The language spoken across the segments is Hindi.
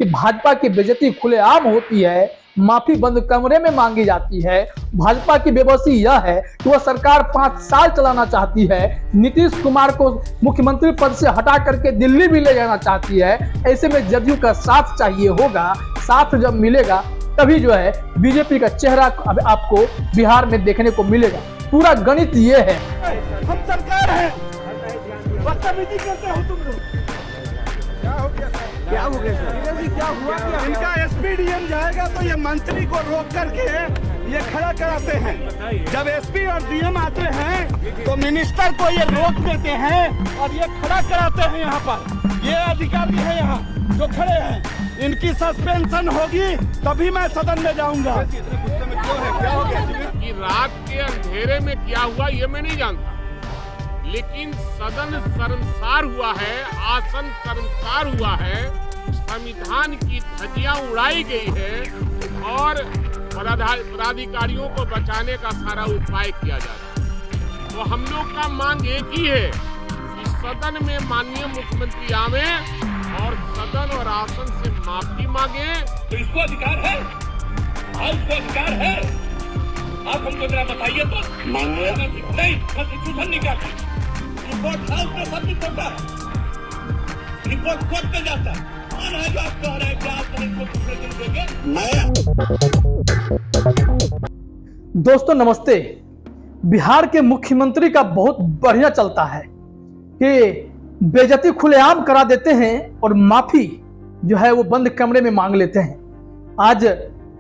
कि भाजपा की बेइज्जती खुलेआम होती है, माफी बंद कमरे में मांगी जाती है। भाजपा की बेबसी यह है कि वह सरकार 5 साल चलाना चाहती है, नीतीश कुमार को मुख्यमंत्री पद से हटा करके दिल्ली भी ले जाना चाहती है। ऐसे में जदयू का साथ चाहिए होगा, साथ जब मिलेगा तभी जो है बीजेपी का चेहरा अब आपको बिहार में देखने को मिलेगा। पूरा गणित ये है। हम सरकार है, बदतमीजी करते हो तुम लोग। क्या हो गया सर? क्या हुआ? इनका एसपीडीएम जाएगा तो ये मंत्री को रोक करके ये खड़ा कराते हैं। जब एसपी और डीएम आते हैं तो मिनिस्टर को ये रोक देते हैं और ये खड़ा कराते हैं। यहाँ पर ये अधिकारी है यहाँ जो खड़े हैं, इनकी सस्पेंशन होगी तभी मैं सदन में जाऊंगा। क्या हो गया कि रात के अंधेरे में क्या हुआ ये मैं नहीं जानता, लेकिन सदन शर्मसार हुआ है, आसन शर्मसार हुआ है, संविधान की धज्जियां उड़ाई गई है और पदाधिकारियों को बचाने का सारा उपाय किया जा रहा है। तो हम लोग का मांग एक ही है कि सदन में माननीय मुख्यमंत्री आवे और सदन और आसन से माफी मांगे। तो इसको अधिकार है, इसको अधिकार है। आप हमको जरा बताइए तो। नहीं, कॉन्स्टिट्यूशन नहीं कहती। रिपोर्ट हाउस में सबमिट होता है, रिपोर्ट कोर्ट में जाता है। कौन है जो आप कह रहे हैं कि आप इनको देंगे? दोस्तों नमस्ते। बिहार के मुख्यमंत्री का बहुत बढ़िया चलता है कि बेइज्जती खुलेआम करा देते हैं और माफी जो है वो बंद कमरे में मांग लेते हैं। आज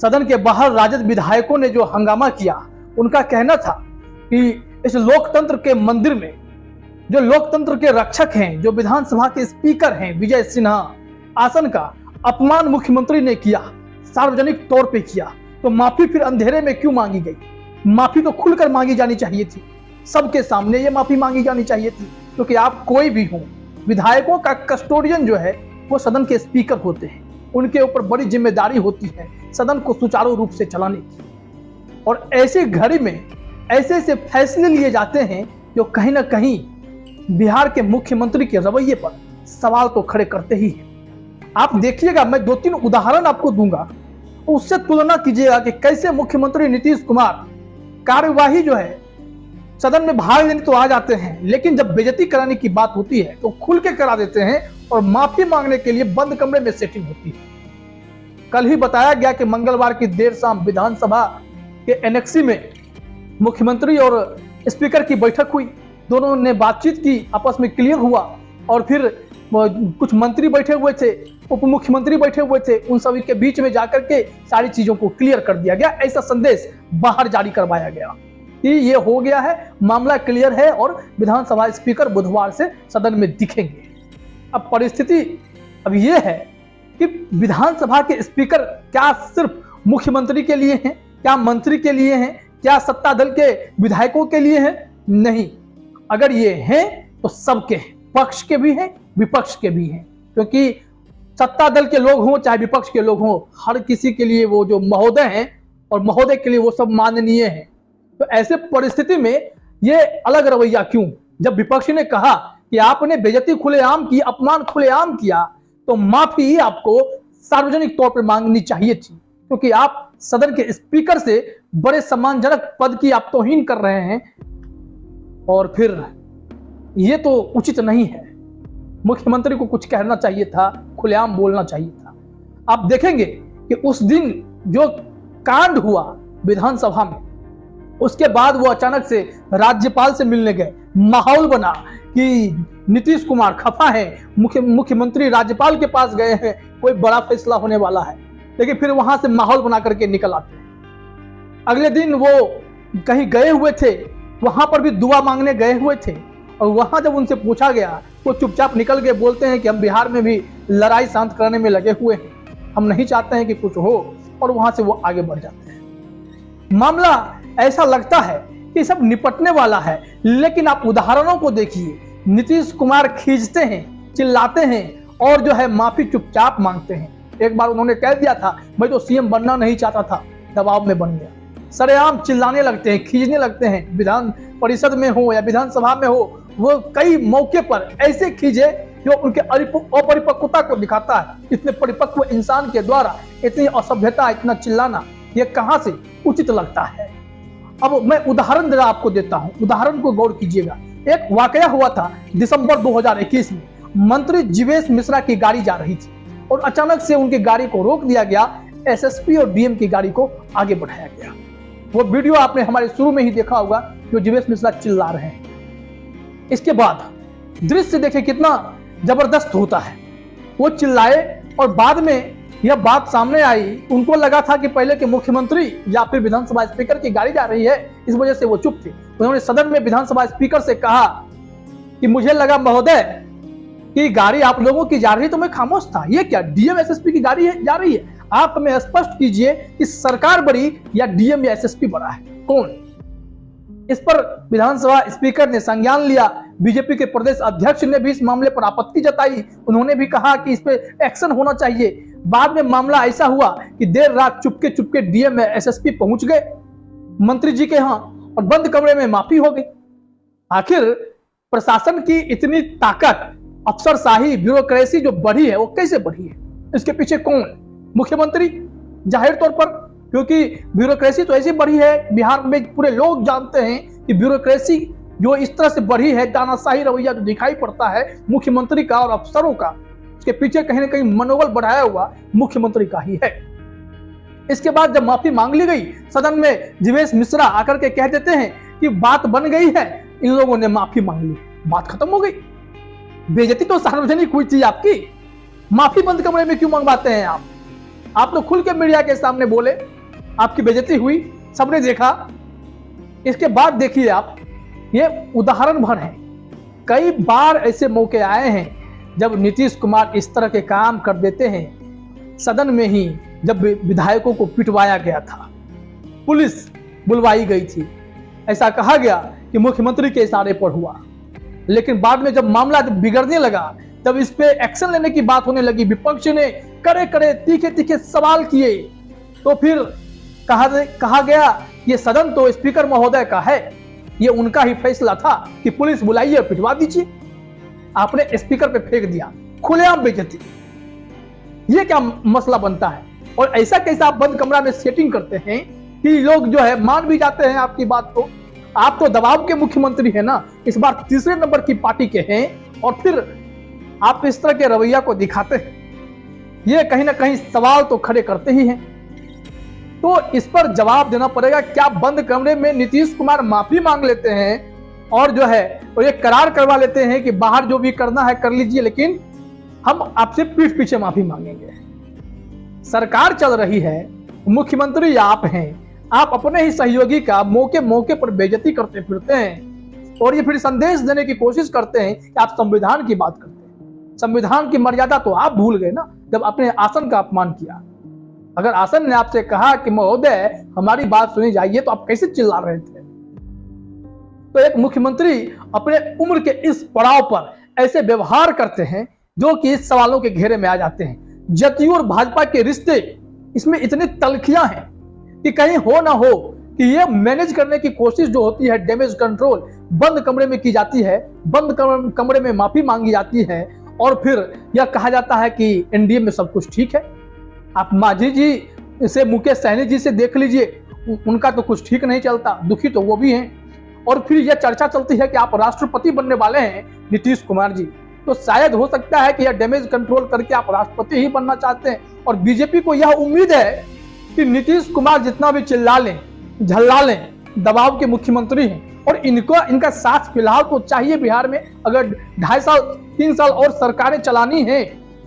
सदन के बाहर राजद विधायकों ने जो हंगामा किया, उनका कहना था कि इस लोकतंत्र के मंदिर में जो लोकतंत्र के रक्षक हैं, जो विधानसभा के स्पीकर हैं विजय सिन्हा, आसन का अपमान मुख्यमंत्री ने किया, सार्वजनिक तौर पे किया, तो माफी फिर अंधेरे में क्यों मांगी गई? माफी तो खुलकर मांगी जानी चाहिए थी, सबके सामने ये माफी मांगी जानी चाहिए थी, क्योंकि आप कोई भी हो, विधायकों का कस्टोडियन जो है वो सदन के स्पीकर होते हैं, उनके ऊपर बड़ी जिम्मेदारी होती है सदन को सुचारू रूप से चलाने की। और ऐसी घड़ी में ऐसे ऐसे फैसले लिए जाते हैं जो कहीं ना कहीं बिहार के मुख्यमंत्री के रवैये पर सवाल तो खड़े करते ही हैं। आप देखिएगा, मैं 2-3 उदाहरण आपको दूंगा, उससे तुलना कीजिएगा कि कैसे मुख्यमंत्री नीतीश कुमार कार्यवाही जो है सदन में भाग लेने तो आ जाते हैं, लेकिन जब बेइज्जती कराने की बात होती है तो खुल के करा देते हैं और माफी मांगने के लिए बंद कमरे में सेटिंग होती है। कल ही बताया गया कि मंगलवार की देर शाम विधानसभा के एनेक्सी में मुख्यमंत्री और स्पीकर की बैठक हुई, दोनों ने बातचीत की, आपस में क्लियर हुआ और फिर कुछ मंत्री बैठे हुए थे, उप मुख्यमंत्री बैठे हुए थे, उन सभी के बीच में जाकर के सारी चीजों को क्लियर कर दिया गया। ऐसा संदेश बाहर जारी करवाया गया कि ये हो गया है, मामला क्लियर है और विधानसभा स्पीकर बुधवार से सदन में दिखेंगे। अब परिस्थिति अब ये है कि विधानसभा के स्पीकर क्या सिर्फ मुख्यमंत्री के लिए हैं, क्या मंत्री के लिए हैं, क्या सत्ता दल के विधायकों के लिए हैं? नहीं, अगर ये हैं तो सबके हैं, पक्ष के भी हैं, विपक्ष के भी हैं, क्योंकि सत्ता दल के लोग हों चाहे विपक्ष के लोग हों, हर किसी के लिए वो जो महोदय हैं और महोदय के लिए वो सब माननीय हैं। तो ऐसे परिस्थिति में ये अलग रवैया क्यों? जब विपक्ष ने कहा कि आपने बेइज्जती खुलेआम की, अपमान खुलेआम किया, तो माफी आपको सार्वजनिक तौर पर मांगनी चाहिए थी, क्योंकि आप सदन के स्पीकर से बड़े सम्मानजनक पद की आप तौहीन कर रहे हैं और फिर ये तो उचित नहीं है। मुख्यमंत्री को कुछ कहना चाहिए था, खुलेआम बोलना चाहिए था। आप देखेंगे कि उस दिन जो कांड हुआ विधानसभा में, उसके बाद वो अचानक से राज्यपाल से मिलने गए, माहौल बना कि नीतीश कुमार खफा है, मुख्यमंत्री राज्यपाल के पास गए हैं, कोई बड़ा फैसला होने वाला है, लेकिन फिर वहां से माहौल बना करके निकल आते हैं। अगले दिन वो कहीं गए हुए थे, वहां पर भी दुआ मांगने गए हुए थे और वहां जब उनसे पूछा गया वो चुपचाप निकल गए, बोलते हैं कि हम बिहार में भी लड़ाई शांत करने में लगे हुए हैं, हम नहीं चाहते हैं कि कुछ हो, और वहां से वो आगे बढ़ जाते हैं। मामला ऐसा लगता है कि सब निपटने वाला है, लेकिन आप उदाहरणों को देखिए। नीतीश कुमार खींचते हैं, चिल्लाते हैं और जो है माफी चुपचाप मांगते हैं। एक बार उन्होंने कह दिया था मैं तो सीएम बनना नहीं चाहता था, दबाव में बन गया। सरेआम चिल्लाने लगते हैं, खींचने लगते हैं, विधान परिषद में हो या विधानसभा में हो, वो कई मौके पर ऐसे खींचे जो उनके अपरिपक्वता को दिखाता है। इतने परिपक्व इंसान के द्वारा इतनी असभ्यता, इतना चिल्लाना, ये कहां से उचित लगता है। अब मैं उदाहरण जरा आपको देता हूं, उदाहरण को गौर कीजिएगा। एक वाकया हुआ था दिसंबर 2021 में। मंत्री जीवेश मिश्रा की गाड़ी जा रही थी और अचानक से उनकी गाड़ी को रोक दिया गया। एसएसपी और डीएम की गाड़ी को आगे बढ़ाया गया। वो वीडियो आपने हमारे शुरू में ही देखा होगा, जो जीवेश मिश्रा चिल्ला रहे हैं। इसके बाद दृश्य देखे कितना जबरदस्त होता है। वो चिल्लाए और बाद में यह बात सामने आई, उनको लगा था कि पहले के मुख्यमंत्री या फिर विधानसभा स्पीकर की गाड़ी जा रही है, इस वजह से वो चुप थे। उन्होंने सदन में विधानसभा स्पीकर से कहा कि मुझे लगा महोदय कि गाड़ी आप लोगों की जा रही है तो मैं खामोश था। ये क्या डीएम एसएसपी की गाड़ी है जा रही है? आप हमें स्पष्ट कीजिए कि सरकार बड़ी या डीएम या एसएसपी बड़ा है, कौन? इस पर विधानसभा स्पीकर ने संज्ञान लिया। बीजेपी के प्रदेश अध्यक्ष ने भी इस मामले पर आपत्ति जताई। उन्होंने भी कहा कि इस पे एक्शन होना चाहिए। बाद में मामला ऐसा हुआ कि देर रात चुपके चुपके डीएम एसएसपी पहुंच गए मंत्री जी के यहाँ और बंद कमरे में माफी हो गई। आखिर प्रशासन की इतनी ताकत, अफसरशाही, ब्यूरोक्रेसी जो बढ़ी है वो कैसे बढ़ी है? इसके पीछे कौन? मुख्यमंत्री, जाहिर तौर पर, क्योंकि ब्यूरोक्रेसी तो ऐसी बढ़ी है। बिहार में पूरे लोग जानते हैं कि ब्यूरोक्रेसी जो इस तरह से बढ़ी है, तानाशाही रवैया जो दिखाई पड़ता है मुख्यमंत्री का और अफसरों का, उसके पीछे कहीं ना कहीं मनोबल बढ़ाया हुआ मुख्यमंत्री का ही है। इसके बाद जब माफी मांग ली गई, सदन में जीवेश मिश्रा आकर के कह देते हैं कि बात बन गई है, इन लोगों ने माफी मांग ली, बात खत्म हो गई। बेइज्जती तो सार्वजनिक हुई थी आपकी, माफी बंद कमरे में क्यों मंगवाते हैं आप? आप तो खुल के मीडिया के सामने बोले, आपकी बेइज्जती हुई, सबने देखा। इसके बाद देखिए आप, ये उदाहरण भर है। कई बार ऐसे मौके आए हैं जब नीतीश कुमार इस तरह के काम कर देते हैं। सदन में ही जब विधायकों को पिटवाया गया था, पुलिस बुलवाई गई थी, ऐसा कहा गया कि मुख्यमंत्री के इशारे पर हुआ। लेकिन बाद में जब मामला बिगड़ने लगा, जब इस पे एक्शन लेने की बात होने लगी, विपक्ष ने कड़े कड़े तीखे तीखे सवाल किए, तो फिर कहा गया ये सदन तो स्पीकर महोदय का है, ये उनका ही फैसला था कि पुलिस बुलाइए और पिटवा दीजिए। आपने स्पीकर पे फेंक दिया, खुलेआम बेइज्जती। ये क्या मसला बनता है? और ऐसा कैसा आप बंद कमरा में सेटिंग करते हैं कि लोग जो है मान भी जाते हैं आपकी बात को। आप तो दबाव के मुख्यमंत्री हैं ना, इस बार तीसरे नंबर की पार्टी के हैं, और फिर आप इस तरह के रवैया को दिखाते हैं। ये कहीं ना कहीं सवाल तो खड़े करते ही हैं। तो इस पर जवाब देना पड़ेगा। क्या बंद कमरे में नीतीश कुमार माफी मांग लेते हैं और जो है वो ये करार करवा लेते हैं कि बाहर जो भी करना है कर लीजिए, लेकिन हम आपसे पीठ पीछे माफी मांगेंगे? सरकार चल रही है, मुख्यमंत्री आप हैं, आप अपने ही सहयोगी का मौके मौके पर बेइज्जती करते फिरते हैं और ये फिर संदेश देने की कोशिश करते हैं कि आप संविधान की बात करते हैं। संविधान की मर्यादा तो आप भूल गए ना, जब अपने आसन का अपमान किया। अगर आसन ने आपसे कहा कि महोदय हमारी बात सुनी जाइए, तो आप कैसे चिल्ला रहे थे? तो एक मुख्यमंत्री अपने उम्र के इस पड़ाव पर ऐसे व्यवहार करते हैं जो कि इस सवालों के घेरे में आ जाते हैं। जदयू और भाजपा के रिश्ते, इसमें इतनी तलखियां हैं कि कहीं हो ना हो कि ये मैनेज करने की कोशिश जो होती है, डैमेज कंट्रोल बंद कमरे में की जाती है, बंद कमरे में माफी मांगी जाती है और फिर यह कहा जाता है कि एनडीए में सब कुछ ठीक है। आप मांझी जी से, मुकेश सहनी जी से देख लीजिए, उनका तो कुछ ठीक नहीं चलता, दुखी तो वो भी हैं। और फिर यह चर्चा चलती है कि आप राष्ट्रपति बनने वाले हैं नीतीश कुमार जी, तो शायद हो सकता है कि यह डैमेज कंट्रोल करके आप राष्ट्रपति ही बनना चाहते हैं। और बीजेपी को यह उम्मीद है कि नीतीश कुमार जितना भी चिल्ला लें, झल्ला लें, दबाव के मुख्यमंत्री हैं और इनका साथ फिलहाल तो चाहिए बिहार में। अगर 2.5 साल 3 साल और सरकारें चलानी है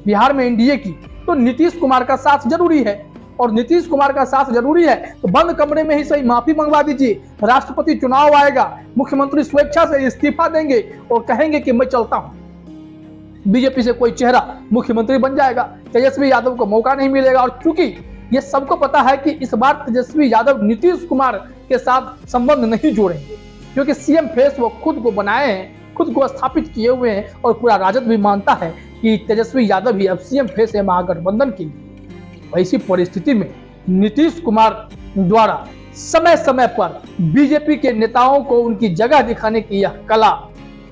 बिहार में एनडीए की, तो नीतीश कुमार का साथ जरूरी है। और नीतीश कुमार का साथ जरूरी है तो बंद कमरे में ही सही माफी मंगवा दीजिए। राष्ट्रपति चुनाव आएगा, मुख्यमंत्री स्वेच्छा से इस्तीफा देंगे और कहेंगे कि मैं चलता हूं। बीजेपी से कोई चेहरा मुख्यमंत्री बन जाएगा, तेजस्वी यादव को मौका नहीं मिलेगा। और चूंकि ये सबको पता है कि इस बार तेजस्वी यादव नीतीश कुमार के साथ संबंध नहीं जोड़ेंगे, क्योंकि सीएम फेस वो खुद को बनाए हैं, खुद को स्थापित किए हुए हैं और पूरा राजद भी मानता है कि तेजस्वी यादव ही अब सीएम फेस है महागठबंधन के लिए। ऐसी परिस्थिति में नीतीश कुमार द्वारा समय समय पर बीजेपी के नेताओं को उनकी जगह दिखाने की यह कला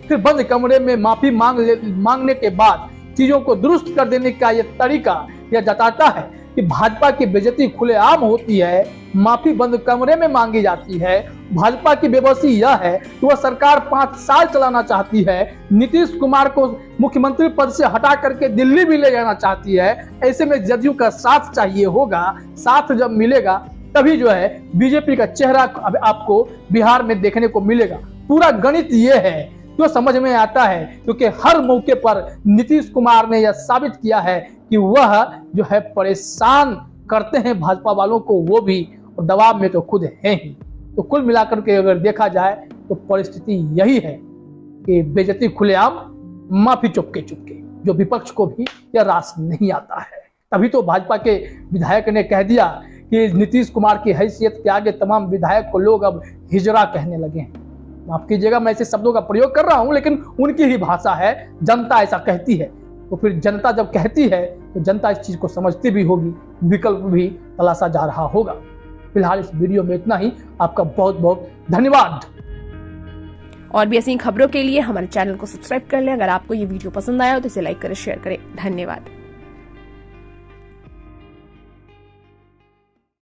फिर बंद कमरे में माफी मांगने के बाद चीजों को दुरुस्त कर देने का यह तरीका यह जताता है कि भाजपा की बेइज्जती खुलेआम होती है, माफी बंद कमरे में मांगी जाती है। भाजपा की बेबसी यह है कि वह सरकार 5 साल चलाना चाहती है, नीतीश कुमार को मुख्यमंत्री पद से हटा करके दिल्ली भी ले जाना चाहती है। ऐसे में जदयू का साथ चाहिए होगा, साथ जब मिलेगा तभी जो है बीजेपी का चेहरा अब आपको बिहार में देखने को मिलेगा। पूरा गणित ये है जो समझ में आता है, क्योंकि हर मौके पर नीतीश कुमार ने यह साबित किया है कि वह जो है परेशान करते हैं भाजपा वालों को, वो भी और दबाव में तो खुद है ही। तो कुल मिलाकर के अगर देखा जाए तो परिस्थिति यही है कि बेइज्जती खुलेआम, माफी चुपके चुपके, जो विपक्ष को भी यह रास नहीं आता है। तभी तो भाजपा के विधायक ने कह दिया कि नीतीश कुमार की हैसियत के आगे तमाम विधायक को लोग अब हिजरा कहने लगे हैं। माफ कीजिएगा, मैं ऐसे शब्दों का प्रयोग कर रहा हूं, लेकिन उनकी ही भाषा है, जनता ऐसा कहती है। तो फिर जनता जब कहती है तो जनता इस चीज को समझती भी होगी, विकल्प भी तलाशा जा रहा होगा। फिलहाल इस वीडियो में इतना ही। आपका बहुत बहुत धन्यवाद। और भी ऐसी खबरों के लिए हमारे चैनल को सब्सक्राइब कर लें। अगर आपको ये वीडियो पसंद आया हो तो इसे लाइक करें, शेयर करें। धन्यवाद।